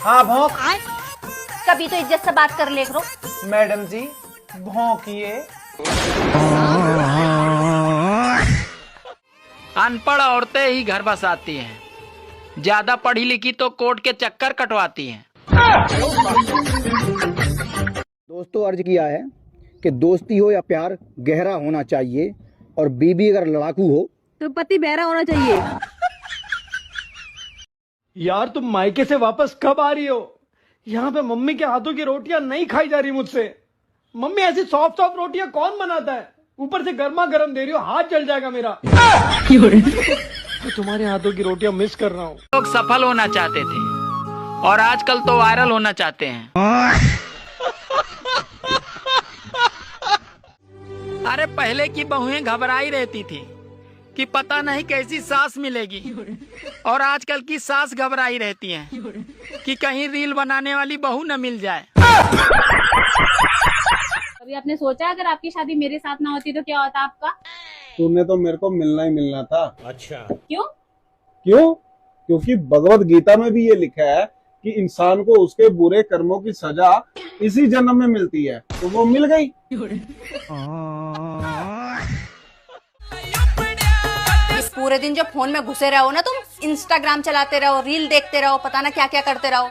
हाँ भौंक। कभी तो इज्जत से बात कर ले करो। मैडम जी भौंकिए। अनपढ़ औरतें ही घर बसाती हैं, ज्यादा पढ़ी लिखी तो कोर्ट के चक्कर कटवाती हैं। दोस्तों अर्ज किया है कि दोस्ती हो या प्यार गहरा होना चाहिए, और बीबी अगर लड़ाकू हो तो पति बहरा होना चाहिए। यार तुम मायके से वापस कब आ रही हो? यहाँ पे मम्मी के हाथों की रोटियां नहीं खाई जा रही मुझसे। मम्मी ऐसी सॉफ्ट सॉफ्ट रोटियां कौन बनाता है? ऊपर से गर्मा गर्म दे रही हो, हाथ जल जाएगा मेरा। मैं तुम्हारे हाथों की रोटियां मिस कर रहा हूँ। लोग सफल होना चाहते थे और आजकल तो वायरल होना चाहते हैं। अरे पहले की बहुएं घबराई रहती थी कि पता नहीं कैसी सास मिलेगी, और आजकल की सास घबराई रहती हैं कि कहीं रील बनाने वाली बहू न मिल जाए। अभी आपने सोचा अगर आपकी शादी मेरे साथ ना होती तो क्या होता आपका? तूने तो मेरे को मिलना ही मिलना था। अच्छा क्यों? क्यों? क्योंकि भगवत गीता में भी ये लिखा है कि इंसान को उसके बुरे कर्मों की सजा इसी जन्म में मिलती है, तो वो मिल गई। पूरे दिन जब फोन में घुसे रहो ना तुम, इंस्टाग्राम चलाते रहो, रील देखते रहो, पता ना क्या क्या करते रहो।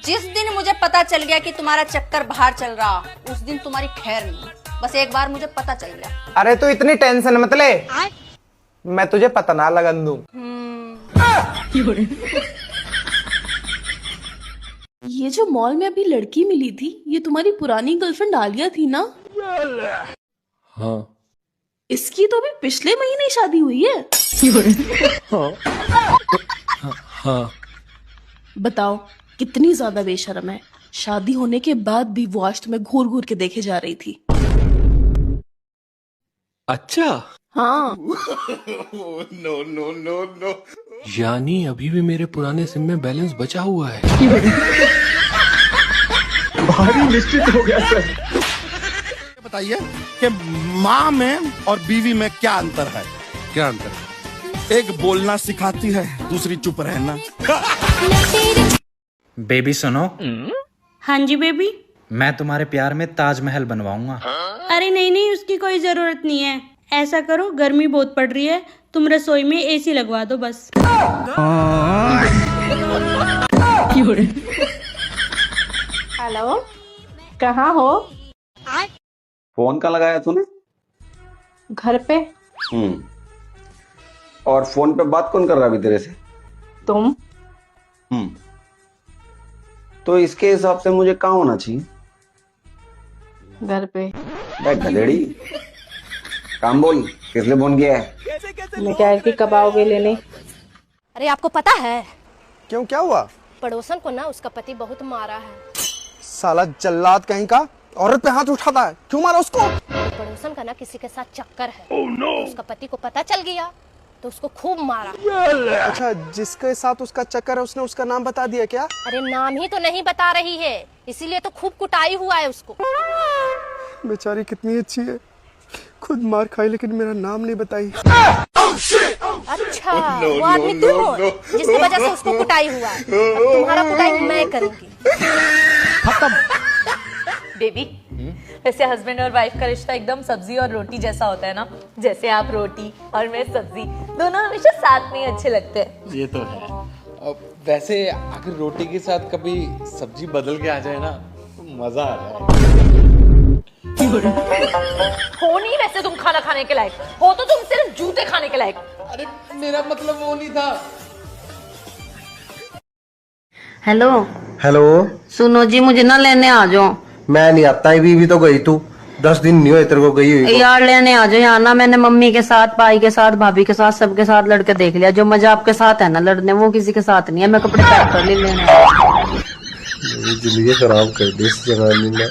जिस दिन मुझे पता चल गया कि तुम्हारा चक्कर बाहर चल रहा, उस दिन तुम्हारी खैर नहीं। बस एक बार मुझे पता चल गया। अरे तू इतनी टेंशन मत ले, मैं तुझे पता ना लगन दूं। ये जो मॉल में अभी लड़की मिली थी, ये तुम्हारी पुरानी गर्लफ्रेंड आलिया थी ना? हाँ। इसकी तो अभी पिछले महीने शादी हुई है। हाँ। बताओ कितनी ज्यादा बेशर्म है। शादी होने के बाद भी वो आज तुम्हें घूर घूर के देखे जा रही थी। अच्छा। हाँ। नो। यानी अभी भी मेरे पुराने सिम में बैलेंस बचा हुआ है। भारी निश्चित हो गया सर। बताइए कि माँ में और बीवी में क्या अंतर है? क्या अंतर है? एक बोलना सिखाती है, दूसरी चुप रहना। बेबी सुनो। हाँ जी बेबी। मैं तुम्हारे प्यार में ताजमहल बनवाऊंगा। अरे नहीं, उसकी कोई जरूरत नहीं है। ऐसा करो, गर्मी बहुत पड़ रही है, तुम रसोई में एसी लगवा दो बस। हेलो, कहाँ हो? फोन का लगाया तूने? घर पे। और फोन पे बात कौन कर रहा अभी तेरे से? तुम। तो इसके हिसाब से मुझे कहाँ होना चाहिए? घर पे। गधेड़ी, काम बोल, किस लिए फोन किया है? मैं क्या है कि कब आओगे लेने? अरे आपको पता है? क्यों, क्या हुआ? पड़ोसन को ना उसका पति बहुत मारा है। साला जल्लाद कहीं का, औरत पे हाथ उठाता है, क्यों मारा उसको? पड़ोसन का ना किसी के साथ चक्कर है। तो उसका पति को पता चल गया तो उसको खूब मारा। अच्छा, जिसके साथ उसका चक्कर है उसने उसका नाम बता दिया क्या? अरे नाम ही तो नहीं बता रही है, इसीलिए तो खूब कुटाई हुआ है उसको। बेचारी कितनी अच्छी है, खुद मार खाई लेकिन मेरा नाम नहीं बताई। अच्छा, वो आदमी तुम हो जिसकी वजह से उसको कुटाई हुआ है। अब तुम्हारा कुटाई मैं करूंगी। बेबी, वैसे हस्बैंड और वाइफ का रिश्ता एकदम सब्जी और रोटी जैसा होता है ना। जैसे आप रोटी और मैं सब्जी, दोनों हमेशा साथ में अच्छे लगते हैं। ये तो है। वैसे अगर रोटी के साथ कभी सब्जी बदल के आ जाए ना, तो मजा आ जाए। हो नहीं वैसे तुम खाना खाने के लायक, हो तो तुम सिर्फ जूते खाने के लायक। अरे मेरा मतलब वो नहीं था। हेलो। हेलो। सुनो जी, मुझे ना लेने आ जाओ। मैं नहीं आता, बीवी तो गई तू, 10 दिन नहीं हुए तेरे को गई हुई। यार लेने आ जाओ यहाँ ना। मैंने मम्मी के साथ, भाई के साथ, भाभी के साथ, सबके साथ लड़के देख लिया। जो मजा आपके साथ है ना लड़ने, वो किसी के साथ नहीं है। मैं कपड़े पैक कर लेने। मेरी जिंदगी खराब कर दी इस जमाने ने।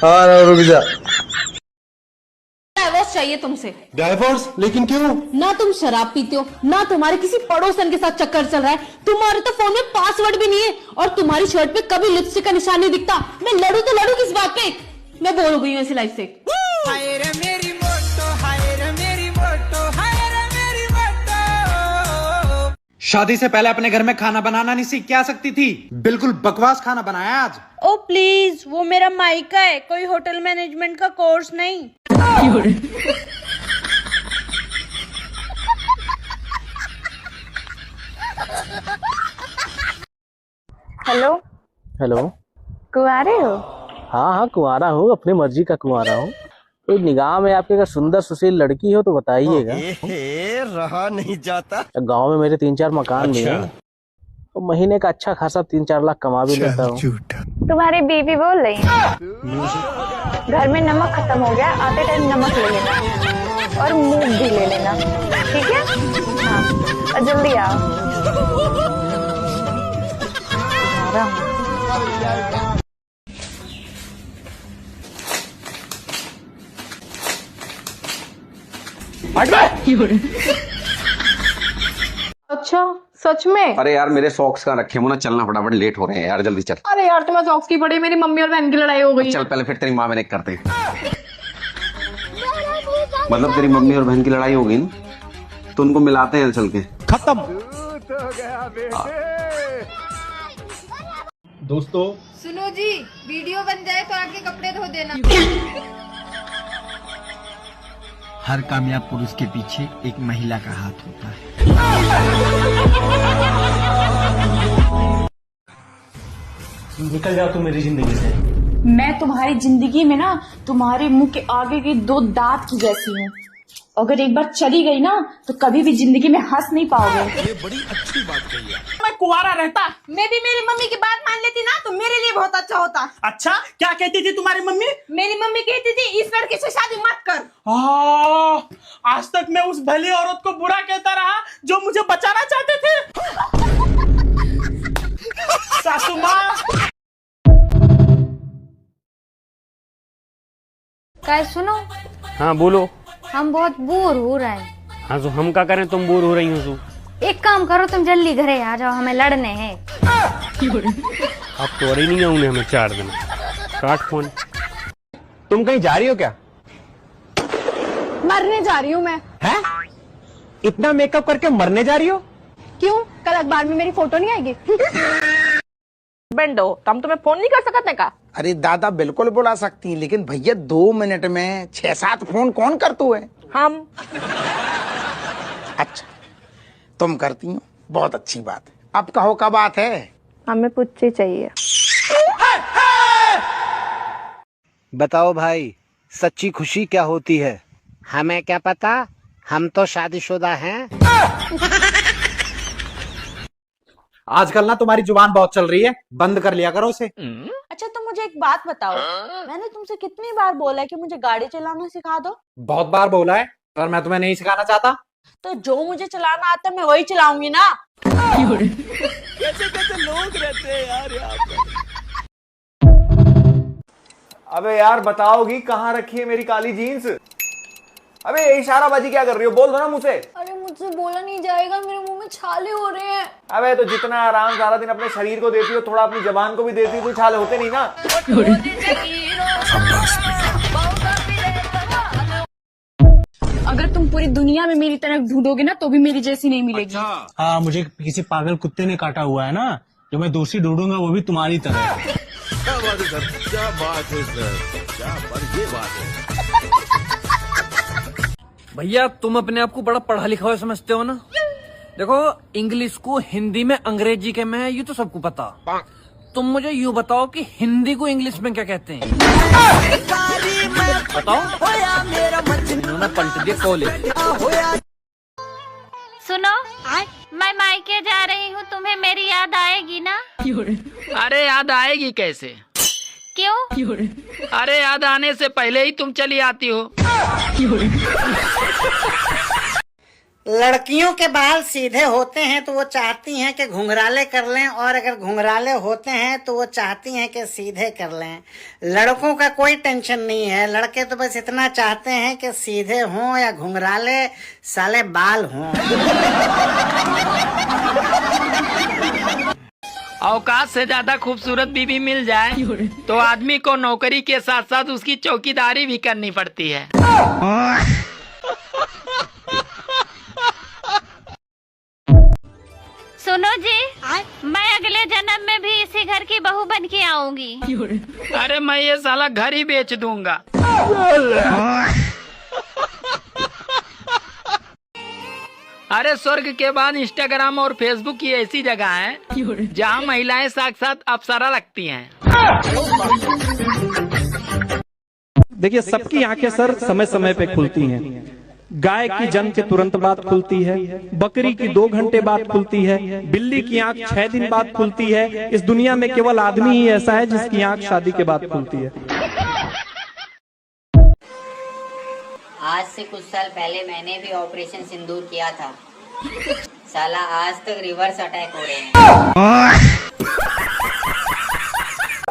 हाँ रुक जा। डाइवोर्स चाहिए तुमसे। डाइवोर्स? लेकिन क्यों? ना तुम शराब पीते हो, ना तुम्हारे किसी पड़ोसन के साथ चक्कर चल रहा है, तुम्हारे तो फोन में पासवर्ड भी नहीं है, और तुम्हारी शर्ट पे कभी लिपस्टिक का निशान नहीं दिखता। मैं लड़ू तो लड़ू किस बात पे? मैं बोल गई हूँ ऐसी लाइफ से। शादी से पहले अपने घर में खाना बनाना नहीं सीख के आ सकती थी? बिल्कुल बकवास खाना बनाया आज। ओ प्लीज, वो मेरा मायका है, कोई होटल मैनेजमेंट का कोर्स नहीं। Hello hello. कुंवारे हो? हाँ हाँ कुंवारा हूँ, अपनी मर्जी का कुंवारा हूँ। कोई निगाह में आपके अगर सुंदर सुशील लड़की हो तो बताइएगा। रहा नहीं जाता। गांव में मेरे 3-4 मकान भी हैं, तो महीने का अच्छा खासा 3-4 लाख कमा भी लेता हूँ। तुम्हारी बीवी बोल रही है घर में नमक खत्म हो गया, आते टाइम नमक ले लेना और मूंग भी ले लेना, ठीक है? हाँ, और जल्दी आओ। अच्छा सच में? अरे यार मेरे सॉक्स कहाँ रखे, मुझे चलना फटाफट, लेट हो रहे हैं यार, जल्दी चल। अरे यार तुम्हें सॉक्स की पड़ी, मेरी मम्मी और बहन की लड़ाई हो गई। चल पहले फिर तेरी माँ मैंने करते। मतलब तेरी मम्मी और बहन की लड़ाई हो गई ना, तो उनको मिलाते हैं चल के। खत्म। दोस्तों सुनो जी, वीडियो बन जाए तो आके कपड़े धो देना। हर कामयाब पुरुष के पीछे एक महिला का हाथ होता है। निकल जाओ तुम मेरी जिंदगी से। मैं तुम्हारी जिंदगी में ना तुम्हारे मुंह के आगे के 2 दांत की जैसी हूँ। अगर एक बार चली गई ना तो कभी भी जिंदगी में हंस नहीं पाओगे। ये बड़ी अच्छी बात कही है। मैं कुंवारा रहता, मैं भी मेरी मम्मी की बात मान लेती ना तो मेरे लिए बहुत अच्छा होता। अच्छा क्या कहती थी तुम्हारी मम्मी? मेरी मम्मी कहती थी इस लड़के से शादी मत कर। आज तक मैं उस भली औरत को बुरा कहता रहा जो मुझे बचाना चाहते थे। सासू माँ। काय सुनो, हाँ बोलो। हम बहुत बोर हो रहे हैं। हाँ तो हम क्या करें, तुम बोर हो रही हो? एक काम करो, तुम जल्दी घरे आ जाओ, हमें लड़ने हैं। अब तो रही नहीं आऊंगे हमें 4 दिन। काट फोन। तुम कहीं जा रही हो क्या? मरने जा रही हूँ मैं। हैं? इतना मेकअप करके मरने जा रही हो? क्यों, कल अखबार में मेरी फोटो नहीं आएगी? बंडो, तुम तुम्हें फोन नहीं कर सकते का? अरे दादा बिल्कुल बुला सकती, लेकिन भैया 2 मिनट में 6-7 फोन कौन करतू है? हम। अच्छा तुम करती हो, बहुत अच्छी बात है। अब कहो क्या बात है? हमें पुच्ची चाहिए। बताओ भाई, सच्ची खुशी क्या होती है? हमें क्या पता, हम तो शादीशुदा हैं। आजकल ना तुम्हारी जुबान बहुत चल रही है, बंद कर लिया करो उसे। अच्छा तो मुझे एक बात बताओ, मैंने तुमसे कितनी बार बोला है कि मुझे गाड़ी चलाना सिखा दो? बहुत बार बोला है, पर मैं तुम्हें नहीं सिखाना चाहता। तो जो मुझे चलाना आता है मैं वही चलाऊंगी ना। कैसे कैसे लोग रहते हैं यार यहाँ पे। अबे यार बताओगी कहाँ रखी है मेरी काली जीन्स? अबे इशाराबाजी क्या कर रही हो, बोल दो ना मुझसे। अरे मुझसे बोला नहीं जाएगा, मेरे मुंह में छाले हो रहे हैं। अबे तो जितना आराम सारा दिन अपने शरीर को देती हो, थोड़ा अपनी जबान को भी देती हो, तो छाले होते नहीं ना। अगर तुम पूरी दुनिया में मेरी तरह ढूंढोगे ना तो भी मेरी जैसी नहीं मिलेगी। हाँ, मुझे किसी पागल कुत्ते ने काटा हुआ है ना, जो मैं दोषी ढूंढूंगा वो भी तुम्हारी तरह। क्या बात है सर, क्या बात है सर, क्या बात, ये बात है। भैया तुम अपने आप को बड़ा पढ़ा लिखा हुआ समझते हो ना? देखो इंग्लिश को हिंदी में अंग्रेजी के में ये तो सबको पता। तुम मुझे यूँ बताओ कि हिंदी को इंग्लिश में क्या कहते हैं? बताओ। इन्होंने पलट दिया कॉलेज। सुनो, मैं मायके जा रही हूँ, तुम्हें मेरी याद आएगी ना? अरे याद आएगी कैसे? क्यों? अरे याद आने से पहले ही तुम चली आती हो। लड़कियों के बाल सीधे होते हैं तो वो चाहती हैं कि घुंघराले कर लें, और अगर घुंघराले होते हैं तो वो चाहती हैं कि सीधे कर लें। लड़कों का कोई टेंशन नहीं है, लड़के तो बस इतना चाहते हैं कि सीधे हों या घुंघराले, साले बाल हों। औकात से ज्यादा खूबसूरत बीवी मिल जाए तो आदमी को नौकरी के साथ साथ उसकी चौकीदारी भी करनी पड़ती है। सुनो जी, मैं अगले जन्म में भी इसी घर की बहू बन के आऊंगी। अरे मैं ये साला घर ही बेच दूंगा। अरे स्वर्ग के बाद इंस्टाग्राम और फेसबुक की ऐसी जगह है जहाँ महिलाएं साक्षात अप्सरा लगती हैं। देखिए, सबकी आंखें सर समय समय पे खुलती हैं। गाय की जन्म के तुरंत बाद खुलती है, बकरी की 2 घंटे बाद खुलती है, बिल्ली की आंख 6 दिन बाद खुलती है। इस दुनिया में केवल आदमी ही ऐसा है जिसकी आंख शादी के बाद खुलती है। आज से कुछ साल पहले मैंने भी ऑपरेशन सिंदूर किया था। साला आज तक रिवर्स अटैक हो रहे हैं।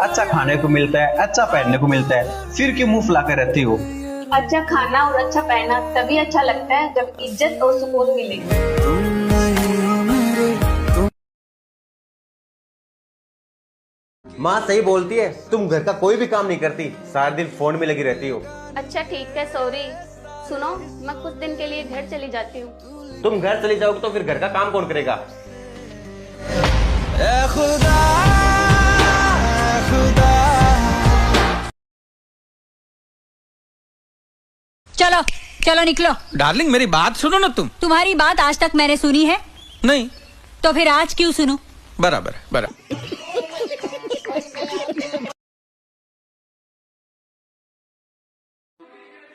अच्छा खाने को मिलता है, अच्छा पहनने को मिलता है, फिर क्यों मुंह फुलाकर रहती हो? अच्छा खाना और अच्छा पहनना तभी अच्छा लगता है जब इज्जत और सुकून मिले। माँ सही बोलती है, तुम घर का कोई भी काम नहीं करती, सारा दिन फोन में लगी रहती हो। अच्छा ठीक है, सॉरी। सुनो, मैं कुछ दिन के लिए घर चली जाती हूँ। तुम घर चली जाओगे तो फिर घर का काम कौन करेगा? चलो चलो निकलो। डार्लिंग मेरी बात सुनो ना तुम। तुम्हारी बात आज तक मैंने सुनी है? नहीं। तो फिर आज क्यों सुनूं? बराबर बराबर।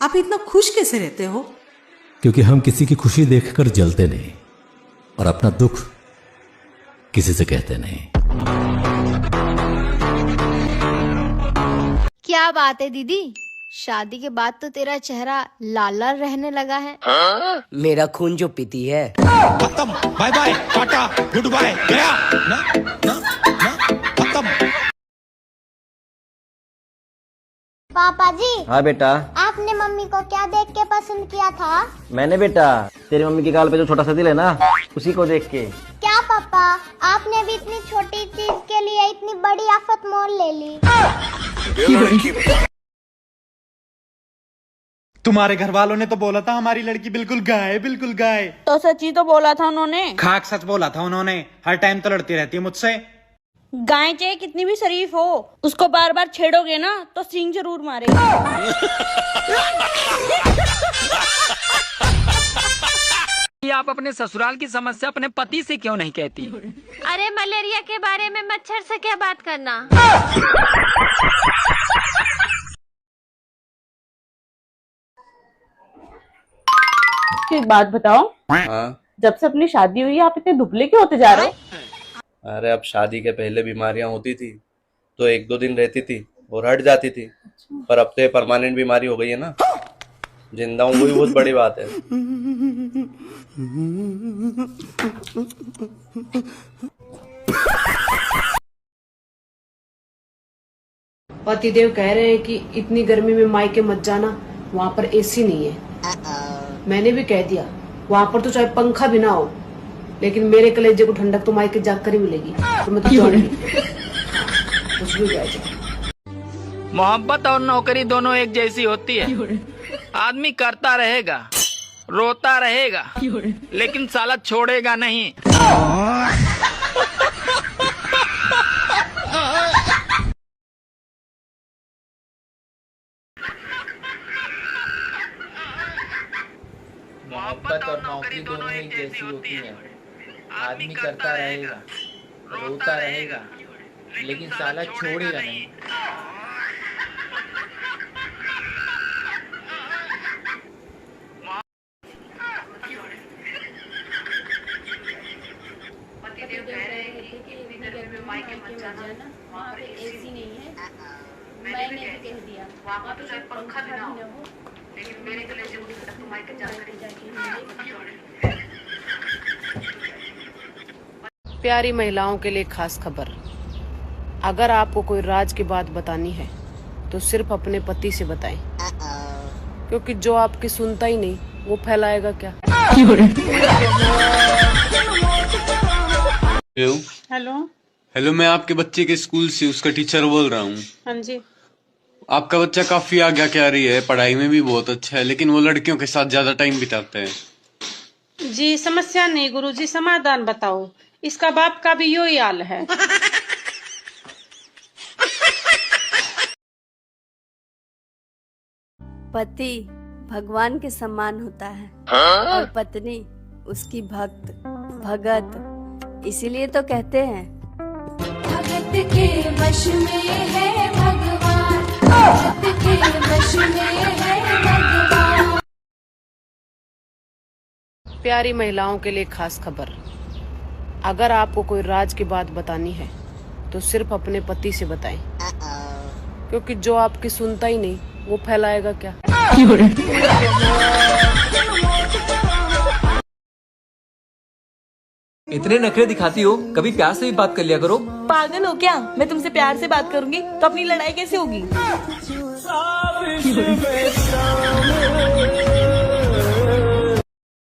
आप इतना खुश कैसे रहते हो? क्योंकि हम किसी की खुशी देखकर जलते नहीं और अपना दुख किसी से कहते नहीं। क्या बात है दीदी, शादी के बाद तो तेरा चेहरा लाल लाल रहने लगा है। मेरा खून जो पीती है। खत्म, bye bye, tata, good bye, गया ना ना ना खत्म। पापा जी। हाँ बेटा। आपने मम्मी को क्या देख के पसंद किया था? मैंने बेटा तेरी मम्मी के गाल पे जो छोटा सा दिल है ना, उसी को देख के। क्या पापा, आपने भी इतनी छोटी चीज के लिए इतनी बड़ी आफत मोल ले ली? तुम्हारे घर वालों ने तो बोला था हमारी लड़की बिल्कुल गाय, बिल्कुल गाय। तो सच ही तो बोला था उन्होंने। खाक सच बोला था उन्होंने। हर टाइम तो लड़ती रहती है मुझसे। गाय चाहे कितनी भी शरीफ हो, उसको बार बार छेड़ोगे ना तो सींग जरूर मारेगा। आप अपने ससुराल की समस्या अपने पति से क्यों नहीं कहती? अरे मलेरिया के बारे में मच्छर से क्या बात करना। एक बात बताओ, जब से अपनी शादी हुई है आप इतने दुबले क्यों होते जा रहे हो? अरे अब शादी के पहले बीमारियां होती थी तो 1-2 दिन रहती थी और हट जाती थी, पर अब तो ये परमानेंट बीमारी हो गई है ना। जिंदा हूँ वही बहुत बड़ी बात है। पतिदेव कह रहे हैं कि इतनी गर्मी में मायके मत जाना, वहाँ पर एसी नहीं है। मैंने भी कह दिया वहाँ पर तो चाहे पंखा भी ना हो, लेकिन मेरे कलेजे को ठंडक तो मायके जाकर ही मिलेगी। तो मैं तो जाऊंगी। कुछ भी कह जाए। मोहब्बत और नौकरी दोनों एक जैसी होती है। आदमी करता रहेगा, रोता रहेगा, लेकिन साला छोड़ेगा नहीं। मोहब्बत और नौकरी दोनों एक जैसी होती है। आदमी करता रहेगा, रोता रहेगा, लेकिन साला छोड़ेगा नहीं। मैंने भी कह दिया वहाँ तो चाहे पंखा भी ना हो, लेकिन मेरे कलेजे को ठंडक तो मायके जाकर ही जाएगी। प्यारी महिलाओं के लिए खास खबर, अगर आपको कोई राज की बात बतानी है तो सिर्फ अपने पति से बताएं, क्योंकि जो आपकी सुनता ही नहीं वो फैलाएगा क्या। हेलो हेलो, मैं आपके बच्चे के स्कूल से उसका टीचर बोल रहा हूँ। हाँ जी। आपका बच्चा काफी आगे क्या रही है, पढ़ाई में भी बहुत अच्छा है, लेकिन वो लड़कियों के साथ ज्यादा टाइम बिताते हैं। जी समस्या नहीं गुरुजी, समाधान बताओ। इसका बाप का भी यही हाल है। पति भगवान के समान होता है और पत्नी उसकी भक्त भगत, इसीलिए तो कहते हैं भगत के वश में है भगवान, भगत के वश में है भगवान। प्यारी महिलाओं के लिए खास खबर, अगर आपको कोई राज की बात बतानी है तो सिर्फ अपने पति से बताएं, क्योंकि जो आपकी सुनता ही नहीं वो फैलाएगा क्या। इतने नखरे दिखाती हो, कभी प्यार से भी बात कर लिया करो। पागल हो क्या? मैं तुमसे प्यार से बात करूंगी तो अपनी लड़ाई कैसे होगी?